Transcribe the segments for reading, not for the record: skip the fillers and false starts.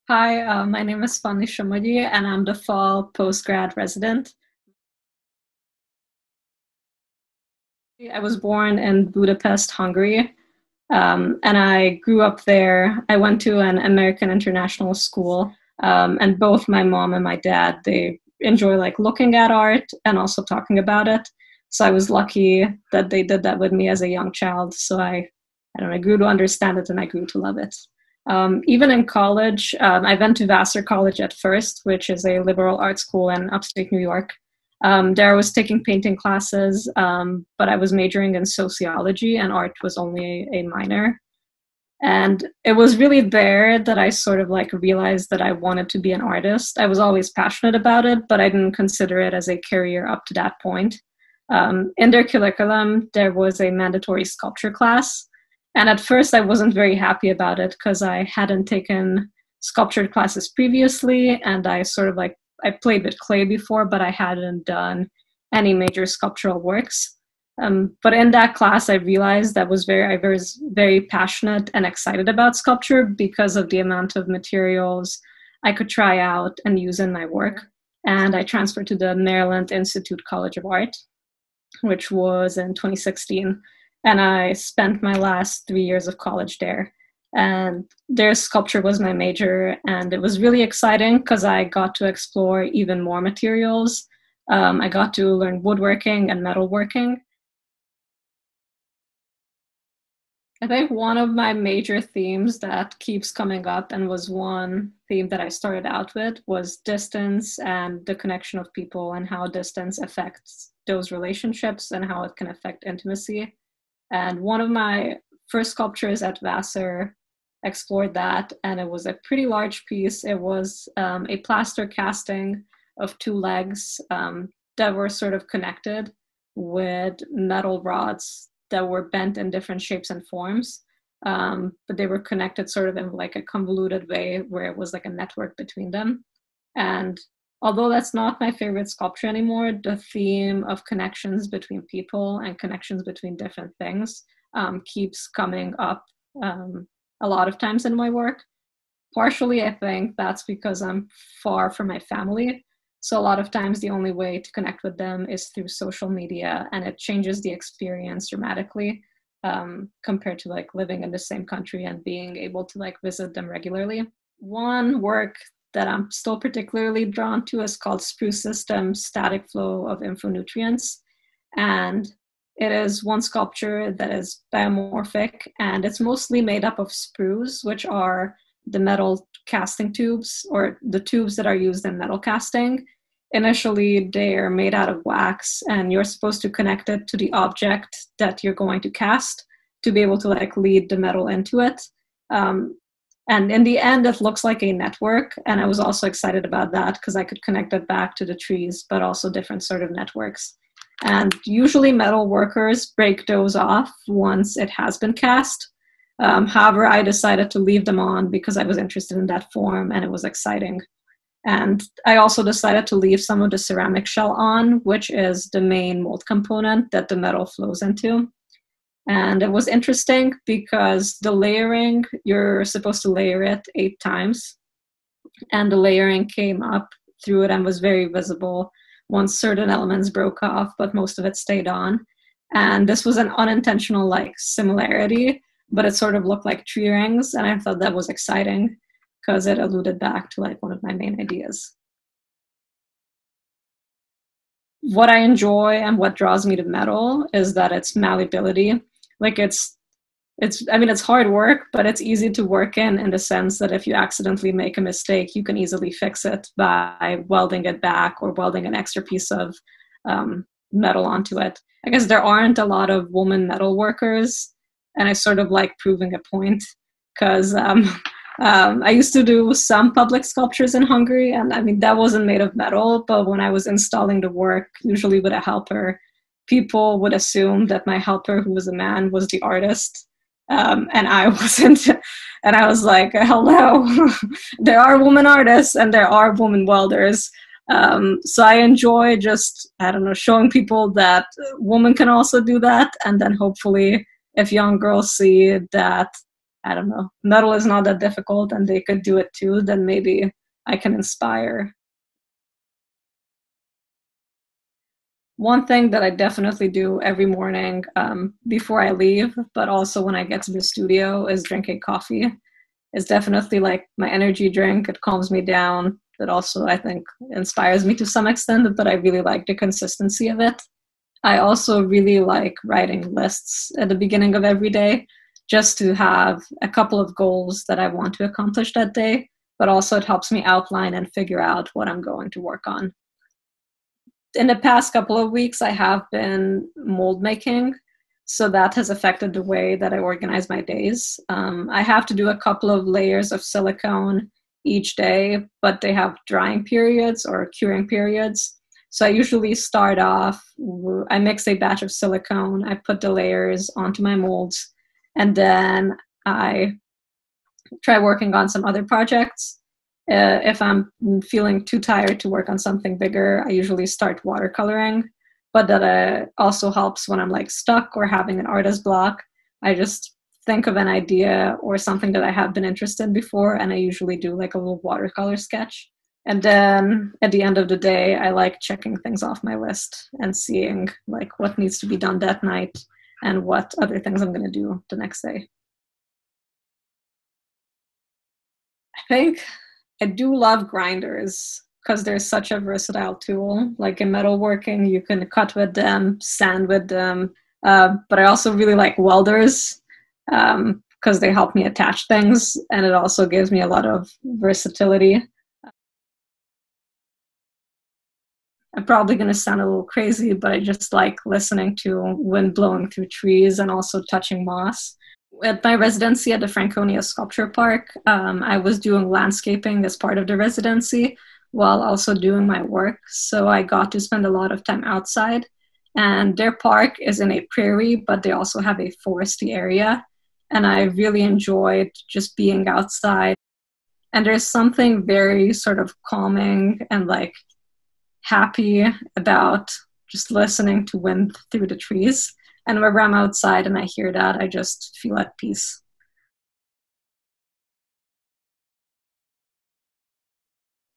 Hi, my name is Fanni Somogyi, and I'm the fall postgrad resident. I was born in Budapest, Hungary, and I grew up there. I went to an American international school, and both my mom and my dad, they enjoy like looking at art and also talking about it. So I was lucky that they did that with me as a young child. So I don't know, I grew to understand it and I grew to love it. Even in college, I went to Vassar College at first, which is a liberal arts school in upstate New York. There I was taking painting classes, but I was majoring in sociology and art was only a minor. And it was really there that I sort of like realized that I wanted to be an artist. I was always passionate about it, but I didn't consider it as a career up to that point. In their curriculum, there was a mandatory sculpture class. And at first, I wasn't very happy about it because I hadn't taken sculpture classes previously. And I sort of like, I played with clay before, but I hadn't done any major sculptural works. But in that class, I realized I was very passionate and excited about sculpture because of the amount of materials I could try out and use in my work. And I transferred to the Maryland Institute College of Art, which was in 2016. And I spent my last 3 years of college there. And their sculpture was my major. And it was really exciting because I got to explore even more materials. I got to learn woodworking and metalworking. I think one of my major themes that keeps coming up and was one theme that I started out with was distance and the connection of people and how distance affects those relationships and how it can affect intimacy. And one of my first sculptures at Vassar explored that, and it was a pretty large piece. It was a plaster casting of two legs that were sort of connected with metal rods that were bent in different shapes and forms, but they were connected sort of in like a convoluted way where it was like a network between them. And although that's not my favorite sculpture anymore, the theme of connections between people and connections between different things keeps coming up a lot of times in my work. Partially, I think that's because I'm far from my family. So a lot of times the only way to connect with them is through social media, and it changes the experience dramatically compared to like living in the same country and being able to like visit them regularly. One work that I'm still particularly drawn to is called Spruce System Static Flow of Infonutrients. And it is one sculpture that is biomorphic, and it's mostly made up of sprues, which are the metal casting tubes or the tubes that are used in metal casting. Initially, they are made out of wax, and you're supposed to connect it to the object that you're going to cast to be able to like lead the metal into it. And in the end, it looks like a network. And I was also excited about that because I could connect it back to the trees, but also different sort of networks. And usually metal workers break those off once it has been cast. However, I decided to leave them on because I was interested in that form and it was exciting. And I also decided to leave some of the ceramic shell on, which is the main mold component that the metal flows into. And it was interesting because the layering, you're supposed to layer it 8 times. And the layering came up through it and was very visible once certain elements broke off, but most of it stayed on. And this was an unintentional like similarity, but it sort of looked like tree rings. And I thought that was exciting because it alluded back to like one of my main ideas. What I enjoy and what draws me to metal is that it's malleability. Like I mean, it's hard work, but it's easy to work in the sense that if you accidentally make a mistake, you can easily fix it by welding it back or welding an extra piece of metal onto it. I guess there aren't a lot of woman metal workers, and I sort of like proving a point because I used to do some public sculptures in Hungary, and I mean, that wasn't made of metal, but when I was installing the work, usually with a helper, people would assume that my helper, who was a man, was the artist. And I wasn't. And I was like, hello, there are women artists and there are women welders. So I enjoy just, I don't know, showing people that women can also do that. And then hopefully if young girls see that I don't know, metal is not that difficult and they could do it too, then maybe I can inspire. One thing that I definitely do every morning before I leave, but also when I get to the studio, is drinking coffee. It's definitely like my energy drink. It calms me down. It also, I think, inspires me to some extent, but I really like the consistency of it. I also really like writing lists at the beginning of every day, just to have a couple of goals that I want to accomplish that day, but also it helps me outline and figure out what I'm going to work on. In the past couple of weeks, I have been mold making, so that has affected the way that I organize my days. I have to do a couple of layers of silicone each day, but they have drying periods or curing periods. So I usually start off, I mix a batch of silicone, I put the layers onto my molds, and then I try working on some other projects. If I'm feeling too tired to work on something bigger, I usually start watercoloring, but that also helps when I'm like stuck or having an artist block. I just think of an idea or something that I have been interested in before, and I usually do like a little watercolor sketch. And then at the end of the day, I like checking things off my list and seeing like what needs to be done that night and what other things I'm going to do the next day. I think I do love grinders because they're such a versatile tool. Like in metalworking, you can cut with them, sand with them. But I also really like welders because they help me attach things, and it also gives me a lot of versatility. I'm probably going to sound a little crazy, but I just like listening to wind blowing through trees and also touching moss. At my residency at the Franconia Sculpture Park, I was doing landscaping as part of the residency while also doing my work. So I got to spend a lot of time outside. And their park is in a prairie, but they also have a foresty area. And I really enjoyed just being outside. And there's something very sort of calming and like happy about just listening to wind through the trees. And whenever I'm outside and I hear that, I just feel at peace.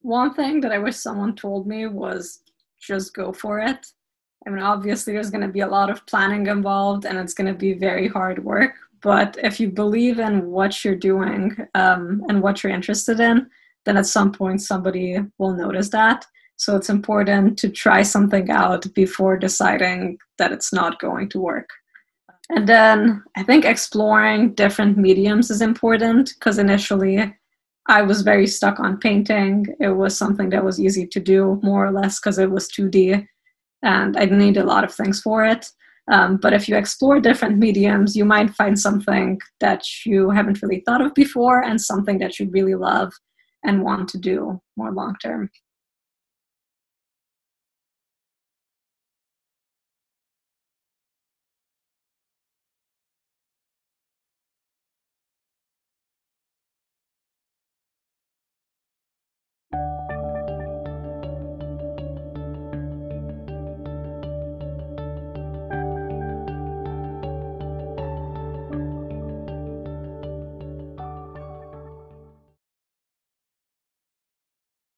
One thing that I wish someone told me was just go for it. I mean, obviously, there's going to be a lot of planning involved and it's going to be very hard work. But if you believe in what you're doing and what you're interested in, then at some point somebody will notice that. So it's important to try something out before deciding that it's not going to work. And then I think exploring different mediums is important because initially I was very stuck on painting. It was something that was easy to do more or less because it was 2D and I didn't need a lot of things for it. But if you explore different mediums, you might find something that you haven't really thought of before and something that you really love and want to do more long term.